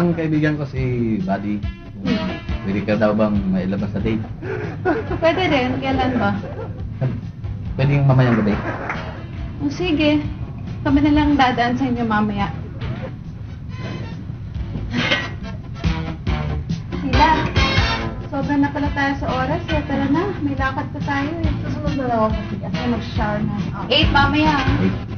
ng kaibigan ko si Buddy. Pwede ka daw bang mailabas sa date? Pwede rin. Kailan ba? Pwede yung mamayang gabi. O sige. Kami na lang dadaan sa inyo mamaya. Sila. Sobra na pala tayo sa oras. Tara na. May lakad pa tayo eh. Susunod na lang ako. Ay, mag-shower na. 8 mamaya. 8.